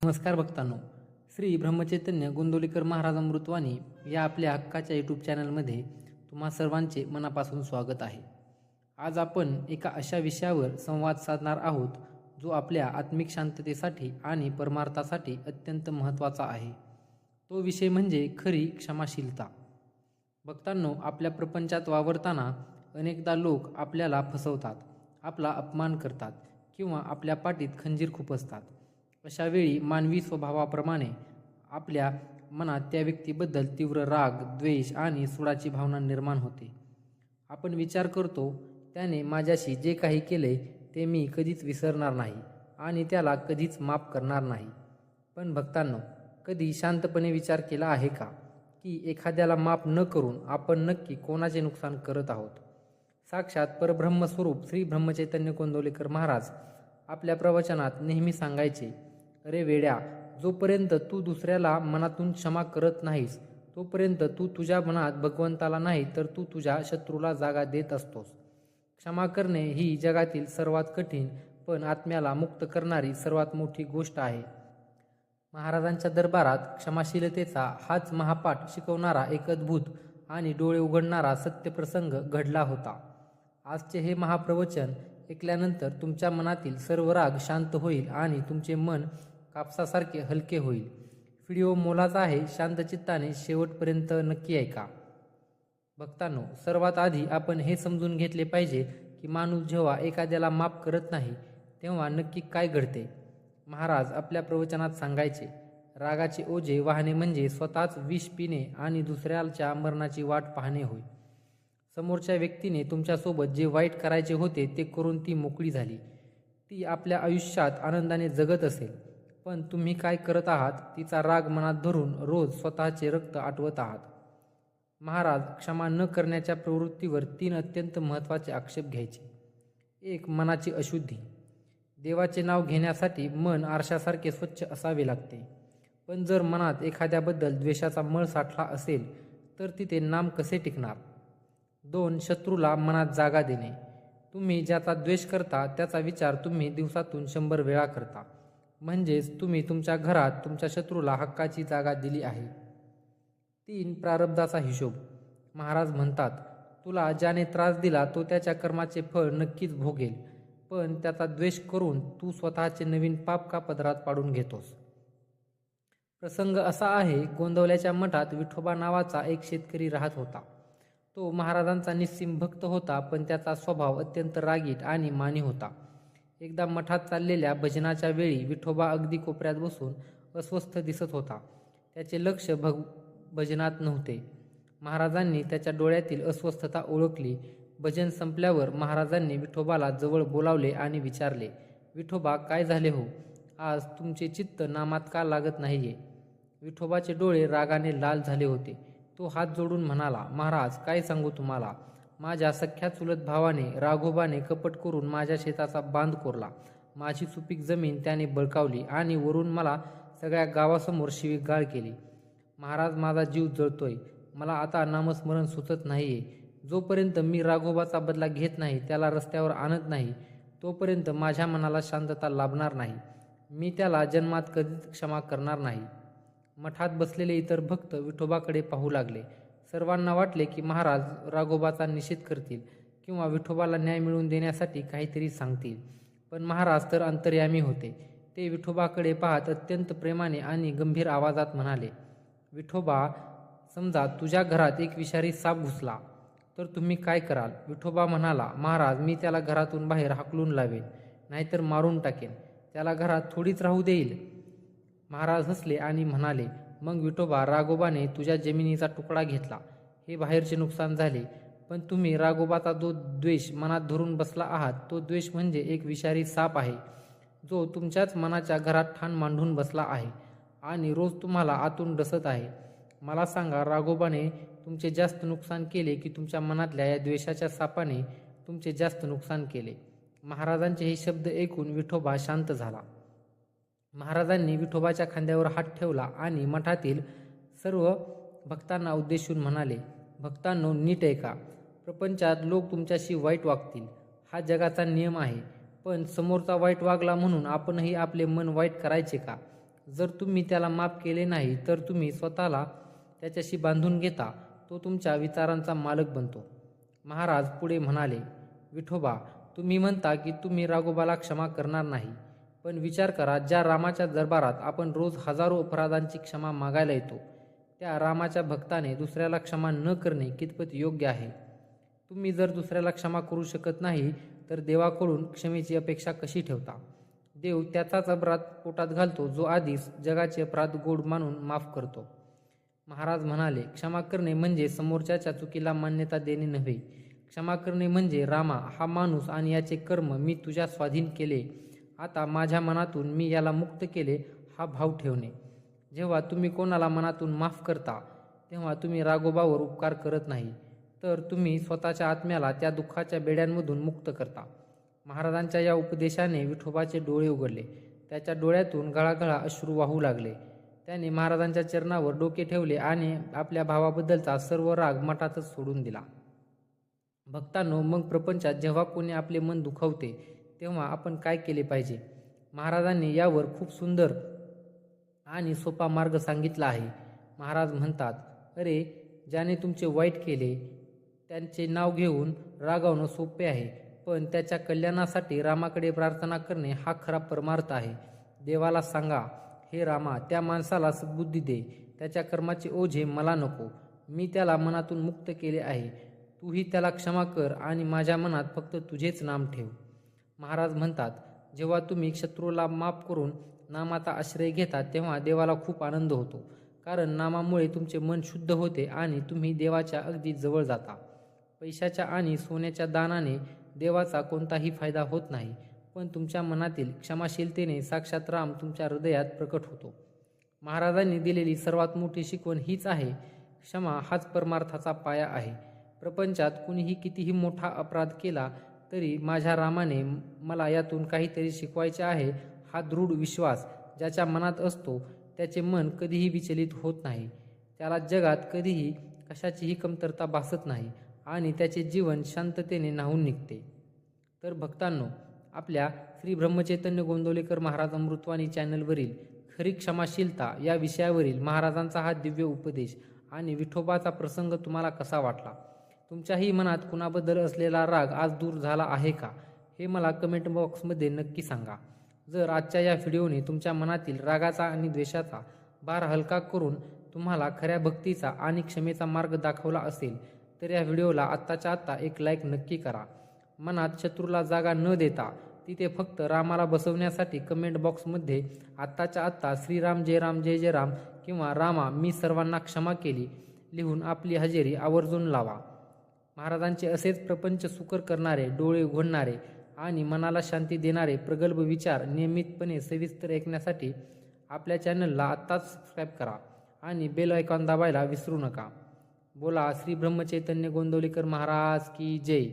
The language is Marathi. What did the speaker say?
नमस्कार भक्तांनो, श्री ब्रह्मचैतन्य गोंदवलेकर महाराज अमृतवाणी या आपल्या हक्काच्या यूट्यूब चॅनलमध्ये तुम्हा सर्वांचे मनापासून स्वागत आहे. आज आपण एका अशा विषयावर संवाद साधणार आहोत जो आपल्या आत्मिक शांततेसाठी आणि परमार्थासाठी अत्यंत महत्त्वाचा आहे. तो विषय म्हणजे खरी क्षमाशीलता. भक्तांनो, आपल्या प्रपंचात वावरताना अनेकदा लोक आपल्याला फसवतात, आपला अपमान करतात किंवा आपल्या पाठीत खंजीर खुपसतात. अशा वेळी मानवी स्वभावाप्रमाणे आपल्या मनात त्या व्यक्तीबद्दल तीव्र राग, द्वेष आणि सुडाची भावना निर्माण होते. आपण विचार करतो, त्याने माझ्याशी जे काही केले ते मी कधीच विसरणार नाही आणि त्याला कधीच माफ करणार नाही. पण भक्तांनो, कधी शांतपणे विचार केला आहे का की एखाद्याला माफ न करून आपण नक्की कोणाचे नुकसान करत आहोत? साक्षात परब्रह्मस्वरूप श्री ब्रह्मचैतन्य गोंदवलेकर महाराज आपल्या प्रवचनात नेहमी सांगायचे, अरे वेड्या, जोपर्यंत तू दुसऱ्याला मनातून क्षमा करत नाहीस तोपर्यंत तू तुझ्या मनात भगवंताला नाही तर तू तुझ्या शत्रूला जागा देत असतोस. क्षमा करणे ही जगातील सर्वात कठीण पण आत्म्याला मुक्त करणारी सर्वात मोठी गोष्ट आहे. महाराजांच्या दरबारात क्षमाशीलतेचा हाच महापाठ शिकवणारा एक अद्भुत आणि डोळे उघडणारा सत्यप्रसंग घडला होता. आजचे हे महाप्रवचन ऐकल्यानंतर तुमच्या मनातील सर्व राग शांत होईल आणि तुमचे मन कापसासारखे हलके होईल. व्हिडिओ मोलाचा आहे, शांतचित्ताने शेवटपर्यंत नक्की ऐका. भक्तांनो, सर्वात आधी आपण हे समजून घेतले पाहिजे की माणूस जेव्हा एखाद्याला माफ करत नाही तेव्हा नक्की काय घडते. महाराज आपल्या प्रवचनात सांगायचे, रागाचे ओझे वाहणे म्हणजे स्वतःच विष पिणे आणि दुसऱ्याच्या मरणाची वाट पाहणे होय. समोरच्या व्यक्तीने तुमच्यासोबत जे वाईट करायचे होते ते करून ती मोकळी झाली. ती आपल्या आयुष्यात आनंदाने जगत असेल, पण तुम्ही काय करत आहात? तिचा राग मनात धरून रोज स्वतःचे रक्त आटवत आहात. महाराज क्षमा न करण्याच्या प्रवृत्तीवर 3 अत्यंत महत्त्वाचे आक्षेप घ्यायचे. 1. मनाची अशुद्धी. देवाचे नाव घेण्यासाठी मन आरशासारखे स्वच्छ असावे लागते, पण जर मनात एखाद्याबद्दल द्वेषाचा मळ साठला असेल तर तिथे नाम कसे टिकणार? 2. शत्रूला मनात जागा देणे. तुम्ही ज्याचा द्वेष करता त्याचा विचार तुम्ही दिवसातून 100 वेळा करता, म्हणजेच तुम्ही तुमच्या घरात तुमच्या शत्रूला हक्काची जागा दिली आहे. 3. प्रारब्धाचा हिशोब. महाराज म्हणतात, तुला ज्याने त्रास दिला तो त्याच्या कर्माचे फळ नक्कीच भोगेल, पण त्याचा द्वेष करून तू स्वतःचे नवीन पाप का पदरात पाडून घेतोस? प्रसंग असा आहे, गोंदवल्याच्या मठात विठोबा नावाचा एक शेतकरी राहत होता. तो महाराजांचा निस्सीम भक्त होता, पण त्याचा स्वभाव अत्यंत रागीट आणि मानी होता. एकदा मठात चाललेल्या भजनाच्या वेळी विठोबा अगदी कोपऱ्यात बसून अस्वस्थ दिसत होता. त्याचे लक्ष भजनात नव्हते. महाराजांनी त्याच्या डोळ्यातील अस्वस्थता ओळखली. भजन संपल्यावर महाराजांनी विठोबाला जवळ बोलावले आणि विचारले, विठोबा, काय झाले हो? आज तुमचे चित्त नामात का लागत नाहीये? विठोबाचे डोळे रागाने लाल झाले होते. तो हात जोडून म्हणाला, महाराज, काय सांगू तुम्हाला? माझ्या सख्या चुलत भावाने राघोबाने कपट करून माझ्या शेताचा बांध कोरला. माझी सुपीक जमीन त्याने बळकावली आणि वरून मला सगळ्या गावासमोर शिवीगाळ केली. महाराज, माझा जीव जळतोय. मला आता नामस्मरण सुचत नाहीये. जोपर्यंत मी राघोबाचा बदला घेत नाही, त्याला रस्त्यावर आणत नाही, तोपर्यंत माझ्या मनाला शांतता लाभणार नाही. मी त्याला जन्मात कधीच क्षमा करणार नाही. मठात बसलेले इतर भक्त विठोबाकडे पाहू लागले. सर्वांना वाटले की महाराज राघोबाचा निषेध करतील किंवा विठोबाला न्याय मिळवून देण्यासाठी काहीतरी सांगतील. पण महाराज तर अंतर्यामी होते. ते विठोबाकडे पाहत अत्यंत प्रेमाने आणि गंभीर आवाजात म्हणाले, विठोबा, समजा तुझ्या घरात एक विषारी साप घुसला तर तुम्ही काय कराल? विठोबा म्हणाला, महाराज, मी त्याला घरातून बाहेर हाकलून लावेन, नाहीतर मारून टाकेन. त्याला घरात थोडीच राहू देईल. महाराज हसले आणि म्हणाले, मग विठोबा, राघोबाने तुझ्या जमिनीचा तुकडा घेतला, हे बाहेरचे नुकसान झाले, पण तुम्ही राघोबाचा जो द्वेष मनात धरून बसला आहात तो द्वेष म्हणजे एक विषारी साप आहे, जो तुमच्याच मनाच्या घरात ठाण मांडून बसला आहे आणि रोज तुम्हाला आतून डसत आहे. मला सांगा, राघोबाने तुमचे जास्त नुकसान केले की तुमच्या मनातल्या या द्वेषाच्या सापाने तुमचे जास्त नुकसान केले? महाराजांचे हे शब्द ऐकून विठोबा शांत झाला. महाराजांनी विठोबाच्या खांद्यावर हात ठेवला आणि मठातील सर्व भक्तांना उद्देशून म्हणाले, भक्तांनो, नीट ऐका. प्रपंचात लोक तुमच्याशी वाईट वागतील, हा जगाचा नियम आहे. पण समोरचा वाईट वागला म्हणून आपणही आपले मन वाईट करायचे का? जर तुम्ही त्याला माफ केले नाही तर तुम्ही स्वतःला त्याच्याशी बांधून घेता, तो तुमच्या विचारांचा मालक बनतो. महाराज पुढे म्हणाले, विठोबा, तुम्ही म्हणता की तुम्ही राघोबाला क्षमा करणार नाही, पण विचार करा, ज्या रामाच्या दरबारात आपण रोज हजारो अपराधांची क्षमा मागायला येतो, त्या रामाच्या भक्ताने दुसऱ्याला क्षमा न करणे कितपत योग्य आहे? तुम्ही जर दुसऱ्याला क्षमा करू शकत नाही तर देवाकडून क्षमेची अपेक्षा कशी ठेवता? देव त्याचाच अपराध पोटात घालतो जो आधीच जगाचे अपराध गोड मानून माफ करतो. महाराज म्हणाले, क्षमा करणे म्हणजे समोरच्याच्या चुकीला मान्यता देणे नव्हे. क्षमा करणे म्हणजे रामा, हा माणूस आणि याचे कर्म मी तुझ्या स्वाधीन केले, आता माझ्या मनातून मी याला मुक्त केले, हा भाव ठेवणे. जेव्हा तुम्ही कोणाला मनातून माफ करता तेव्हा तुम्ही राघोबावर उपकार करत नाही, तर तुम्ही स्वतःच्या आत्म्याला त्या दुःखाच्या बेड्यांमधून मुक्त करता. महाराजांच्या या उपदेशाने विठोबाचे डोळे उघडले. त्याच्या डोळ्यातून गळागळा अश्रू वाहू लागले. त्याने महाराजांच्या चरणावर डोके ठेवले आणि आपल्या भावाबद्दलचा सर्व राग मठातच सोडून दिला. भक्तांनो, मग प्रपंचात जेव्हा कोणी आपले मन दुखवते तेव्हा आपण काय केले पाहिजे? महाराजांनी यावर खूप सुंदर आणि सोपा मार्ग सांगितला आहे. महाराज म्हणतात, अरे, ज्याने तुमचे वाईट केले त्यांचे नाव घेऊन रागावणं सोपे आहे, पण त्याच्या कल्याणासाठी रामाकडे प्रार्थना करणे हा खरा परमार्थ आहे. देवाला सांगा, हे रामा, त्या माणसाला सद्बुद्धी दे, त्याच्या कर्माचे ओझे मला नको, मी त्याला मनातून मुक्त केले आहे, तूही त्याला क्षमा कर आणि माझ्या मनात फक्त तुझेच नाम ठेव. महाराज म्हणतात, जेव्हा तुम्ही शत्रूला माफ करून नामाचा आश्रय घेता तेव्हा देवाला खूप आनंद होतो, कारण नामामुळे तुमचे मन शुद्ध होते आणि तुम्ही देवाच्या अगदी जवळ जाता. पैशाच्या आणि सोन्याच्या दानाने देवाचा कोणताही फायदा होत नाही, पण तुमच्या मनातील क्षमाशीलतेने साक्षात राम तुमच्या हृदयात प्रकट होतो. महाराजांनी दिलेली सर्वात मोठी शिकवण हीच आहे. क्षमा हाच परमार्थाचा पाया आहे. प्रपंचात कुणीही कितीही मोठा अपराध केला तरी माझ्या रामाने मला यातून काहीतरी शिकवायचे आहे, हा दृढ विश्वास ज्याच्या मनात असतो त्याचे मन कधीही विचलित होत नाही, त्याला जगात कधीही कशाचीही कमतरता भासत नाही आणि त्याचे जीवन शांततेने न्हाऊन निघते. तर भक्तांनो, आपल्या श्री ब्रह्मचैतन्य गोंदवलेकर महाराज अमृतवाणी चॅनलवरील खरी क्षमाशीलता या विषयावरील महाराजांचा हा दिव्य उपदेश आणि विठोबाचा प्रसंग तुम्हाला कसा वाटला? तुमच्याही मनात कुणाबद्दल असलेला राग आज दूर झाला आहे का? हे मला कमेंट बॉक्समध्ये नक्की सांगा. जर आजच्या या व्हिडिओने तुमच्या मनातील रागाचा आणि द्वेषाचा भार हलका करून तुम्हाला खऱ्या भक्तीचा आणि क्षमेचा मार्ग दाखवला असेल तर या व्हिडिओला आत्ताच्या आत्ता एक लाईक नक्की करा. मनात शत्रूला जागा न देता तिथे फक्त रामाला बसवण्यासाठी कमेंट बॉक्समध्ये आत्ताच्या आत्ता श्रीराम जय राम जय जय राम किंवा रामा मी सर्वांना क्षमा केली लिहून आपली हजेरी आवर्जून लावा. महाराजांचे असेच प्रपंच सुकर करणारे, डोळे उघडणारे आणि मनाला शांती देणारे प्रगल्भ विचार नियमितपणे सविस्तर ऐकण्यासाठी आपल्या चॅनलला आत्ताच सबस्क्राईब करा आणि बेल आयकॉन दाबायला विसरू नका. बोला श्री ब्रह्मचैतन्य गोंदवलेकर महाराज की जय.